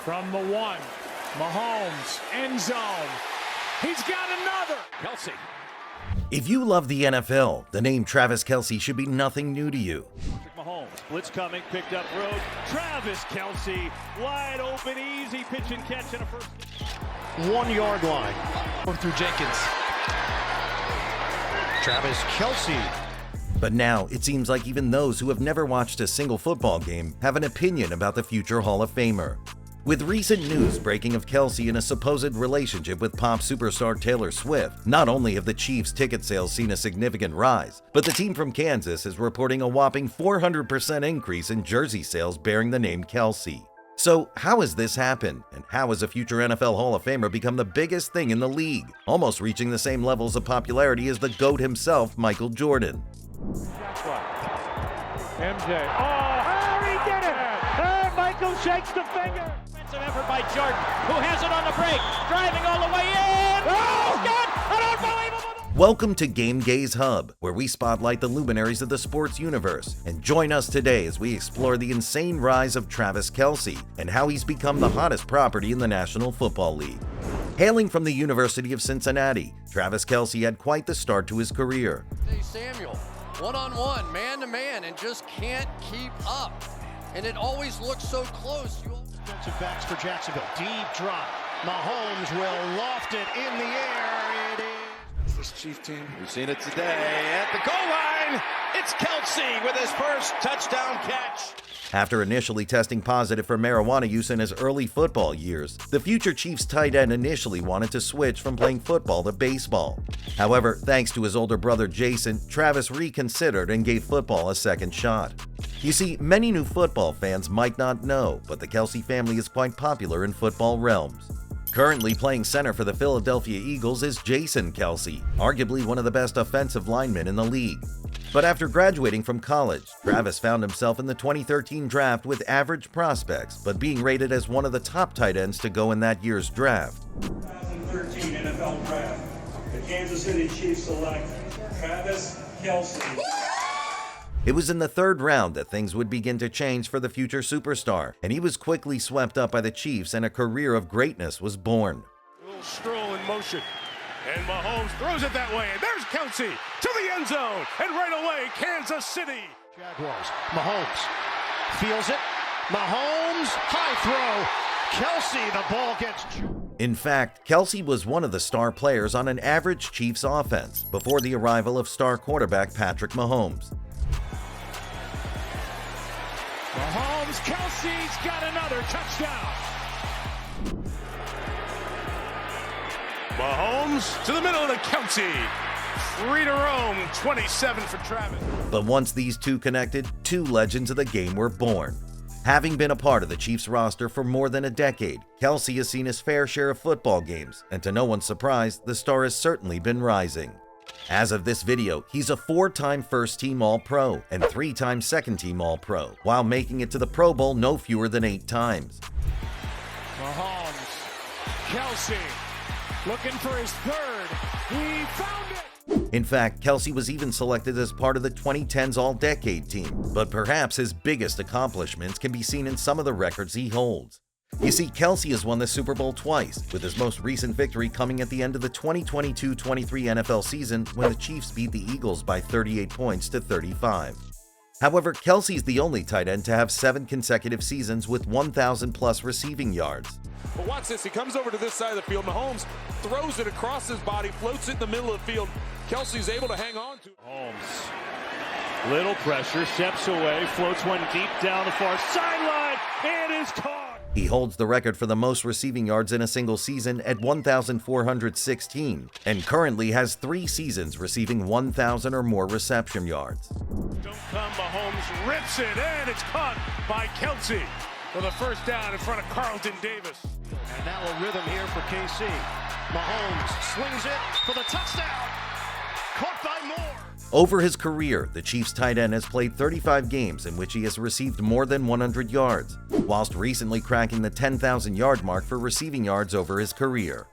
From the one, Mahomes, end zone. He's got another. Kelce. If you love the NFL, the name Travis Kelce should be nothing new to you. Mahomes, blitz coming, picked up road. Travis Kelce, wide open, easy pitch and catch in a first. 1 yard line. Through Jenkins. Travis Kelce. But now, it seems like even those who have never watched a single football game have an opinion about the future Hall of Famer. With recent news breaking of Kelce in a supposed relationship with pop superstar Taylor Swift, not only have the Chiefs' ticket sales seen a significant rise, but the team from Kansas is reporting a whopping 400% increase in jersey sales bearing the name Kelce. So how has this happened, and how has a future NFL Hall of Famer become the biggest thing in the league, almost reaching the same levels of popularity as the GOAT himself, Michael Jordan? MJ. Oh, he did it! Michael shakes the finger. Defensive effort by Jordan, who has it on the break, driving all the way in. Oh, God! An unbelievable! Welcome to GameGaze Hub, where we spotlight the luminaries of the sports universe. And join us today as we explore the insane rise of Travis Kelce and how he's become the hottest property in the National Football League. Hailing from the University of Cincinnati, Travis Kelce had quite the start to his career. Samuel, one-on-one, man-to-man, and just can't keep up. And it always looks so close. Defensive backs for Jacksonville. Deep drop. Mahomes will loft it in the air. It is. This Chief team, we've seen it today at the goal line. It's Kelce with his first touchdown catch. After initially testing positive for marijuana use in his early football years, the future Chiefs tight end initially wanted to switch from playing football to baseball. However, thanks to his older brother Jason, Travis reconsidered and gave football a second shot. You see, many new football fans might not know, but the Kelce family is quite popular in football realms. Currently playing center for the Philadelphia Eagles is Jason Kelce, arguably one of the best offensive linemen in the league. But after graduating from college, Travis found himself in the 2013 draft with average prospects, but being rated as one of the top tight ends to go in that year's draft. 2013 NFL Draft. The Kansas City Chiefs select Travis Kelce. It was in the third round that things would begin to change for the future superstar, and he was quickly swept up by the Chiefs and a career of greatness was born. A little stroll in motion, and Mahomes throws it that way, and there's Kelce to the end zone, and right away, Kansas City. Jaguars. Mahomes feels it. Mahomes, high throw. Kelce, the ball gets. In fact, Kelce was one of the star players on an average Chiefs offense before the arrival of star quarterback Patrick Mahomes. Mahomes, Kelce's got another touchdown. Mahomes to the middle of the Kelce. Free to roam, 27 for Travis. But once these two connected, two legends of the game were born. Having been a part of the Chiefs roster for more than a decade, Kelce has seen his fair share of football games, and to no one's surprise, the star has certainly been rising. As of this video, he's a 4-time first-team All-Pro and 3-time second-team All-Pro, while making it to the Pro Bowl no fewer than 8 times. Mahomes, Kelce, looking for his third. He found it! In fact, Kelce was even selected as part of the 2010s All-Decade team, but perhaps his biggest accomplishments can be seen in some of the records he holds. You see, Kelce has won the Super Bowl twice, with his most recent victory coming at the end of the 2022-23 NFL season when the Chiefs beat the Eagles by 38 points to 35. However, Kelce is the only tight end to have 7 consecutive seasons with 1,000-plus receiving yards. But watch this, he comes over to this side of the field. Mahomes throws it across his body, floats it in the middle of the field. Kelce's able to hang on to it. Mahomes, little pressure, steps away, floats one deep down the far sideline, and is caught. He holds the record for the most receiving yards in a single season at 1,416, and currently has 3 seasons receiving 1,000 or more reception yards. Don't come, Mahomes rips it, and it's caught by Kelce for the first down in front of Carlton Davis. And now a rhythm here for KC. Mahomes swings it for the touchdown. Caught by Moore. Over his career, the Chiefs tight end has played 35 games in which he has received more than 100 yards, whilst recently cracking the 10,000-yard mark for receiving yards over his career.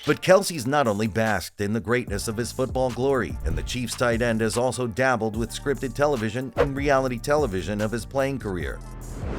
But Kelce's not only basked in the greatness of his football glory, and the Chiefs tight end has also dabbled with scripted television and reality television of his playing career.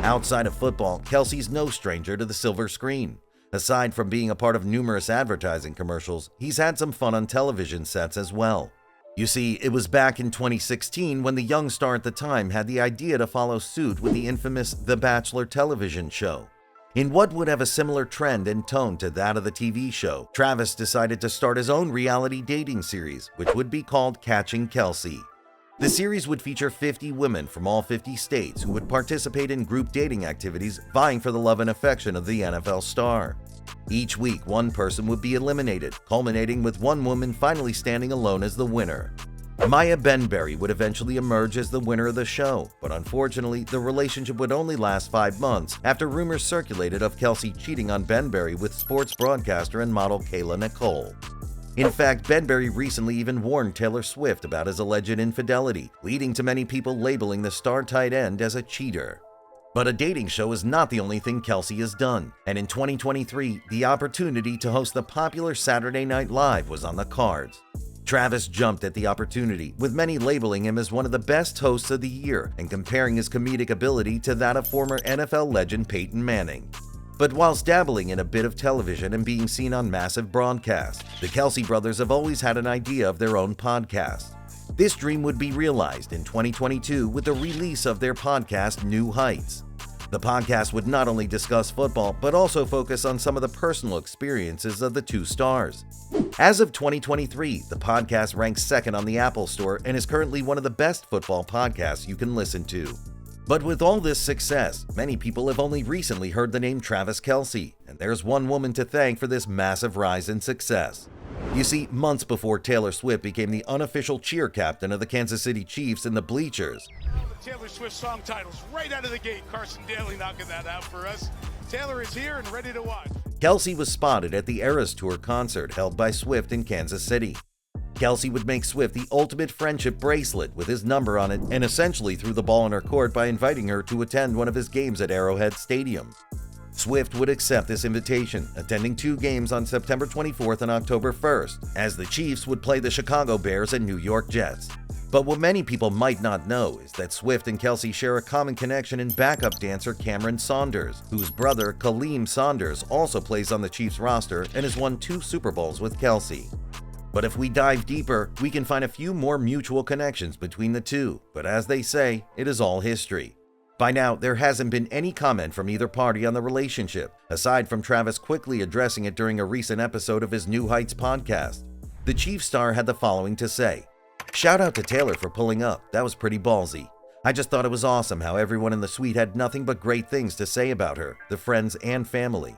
Outside of football, Kelce's no stranger to the silver screen. Aside from being a part of numerous advertising commercials, he's had some fun on television sets as well. You see, it was back in 2016 when the young star at the time had the idea to follow suit with the infamous The Bachelor television show. In what would have a similar trend and tone to that of the TV show, Travis decided to start his own reality dating series, which would be called Catching Kelce. The series would feature 50 women from all 50 states who would participate in group dating activities vying for the love and affection of the NFL star. Each week, one person would be eliminated, culminating with one woman finally standing alone as the winner. Maya Benberry would eventually emerge as the winner of the show, but unfortunately, the relationship would only last 5 months after rumors circulated of Kelce cheating on Benberry with sports broadcaster and model Kayla Nicole. In fact, Benberry recently even warned Taylor Swift about his alleged infidelity, leading to many people labeling the star tight end as a cheater. But a dating show is not the only thing Kelce has done, and in 2023, the opportunity to host the popular Saturday Night Live was on the cards. Travis jumped at the opportunity, with many labeling him as one of the best hosts of the year and comparing his comedic ability to that of former NFL legend Peyton Manning. But whilst dabbling in a bit of television and being seen on massive broadcasts, the Kelce brothers have always had an idea of their own podcast. This dream would be realized in 2022 with the release of their podcast New Heights. The podcast would not only discuss football, but also focus on some of the personal experiences of the two stars. As of 2023, the podcast ranks second on the Apple Store and is currently one of the best football podcasts you can listen to. But with all this success, many people have only recently heard the name Travis Kelce, and there's one woman to thank for this massive rise in success. You see, months before Taylor Swift became the unofficial cheer captain of the Kansas City Chiefs in the bleachers, Taylor Swift song titles right out of the gate. Carson Daly knocking that out for us. Taylor is here and ready to watch. Kelce was spotted at the Eras Tour concert held by Swift in Kansas City. Kelce would make Swift the ultimate friendship bracelet with his number on it and essentially threw the ball in her court by inviting her to attend one of his games at Arrowhead Stadium. Swift would accept this invitation, attending 2 games on September 24th and October 1st, as the Chiefs would play the Chicago Bears and New York Jets. But what many people might not know is that Swift and Kelce share a common connection in backup dancer Cameron Saunders, whose brother Kaleem Saunders also plays on the Chiefs roster and has won 2 Super Bowls with Kelce. But if we dive deeper, we can find a few more mutual connections between the two, but as they say, it is all history. By now, there hasn't been any comment from either party on the relationship, aside from Travis quickly addressing it during a recent episode of his New Heights podcast. The Chiefs star had the following to say: "Shout out to Taylor for pulling up, that was pretty ballsy. I just thought it was awesome how everyone in the suite had nothing but great things to say about her, the friends and family."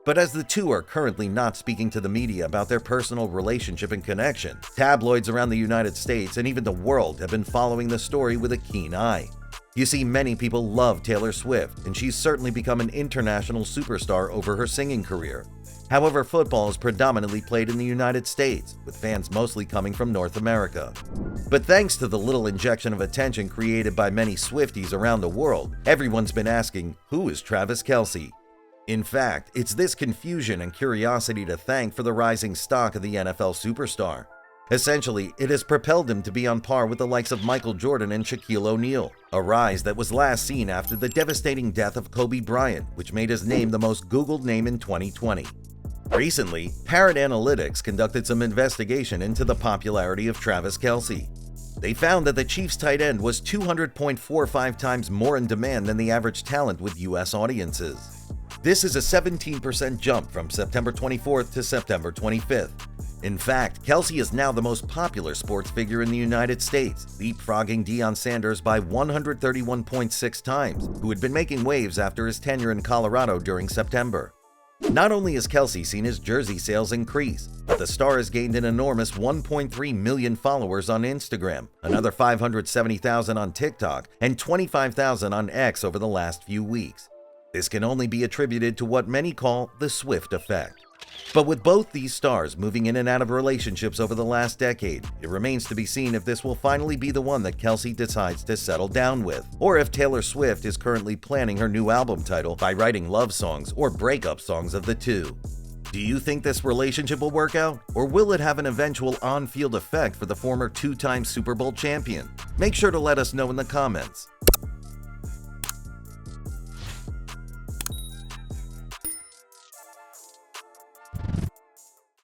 But as the two are currently not speaking to the media about their personal relationship and connection, tabloids around the United States and even the world have been following the story with a keen eye. You see, many people love Taylor Swift, and she's certainly become an international superstar over her singing career. However, football is predominantly played in the United States, with fans mostly coming from North America. But thanks to the little injection of attention created by many Swifties around the world, everyone's been asking, who is Travis Kelce? In fact, it's this confusion and curiosity to thank for the rising stock of the NFL superstar. Essentially, it has propelled him to be on par with the likes of Michael Jordan and Shaquille O'Neal, a rise that was last seen after the devastating death of Kobe Bryant, which made his name the most Googled name in 2020. Recently, Parrot Analytics conducted some investigation into the popularity of Travis Kelce. They found that the Chiefs tight end was 200.45 times more in demand than the average talent with U.S. audiences. This is a 17% jump from September 24th to September 25th. In fact, Kelce is now the most popular sports figure in the United States, leapfrogging Deion Sanders by 131.6 times, who had been making waves after his tenure in Colorado during September. Not only has Kelce seen his jersey sales increase, but the star has gained an enormous 1.3 million followers on Instagram, another 570,000 on TikTok, and 25,000 on X over the last few weeks. This can only be attributed to what many call the Swift effect. But with both these stars moving in and out of relationships over the last decade, it remains to be seen if this will finally be the one that Kelce decides to settle down with, or if Taylor Swift is currently planning her new album title by writing love songs or breakup songs of the two. Do you think this relationship will work out, or will it have an eventual on-field effect for the former 2-time Super Bowl champion? Make sure to let us know in the comments.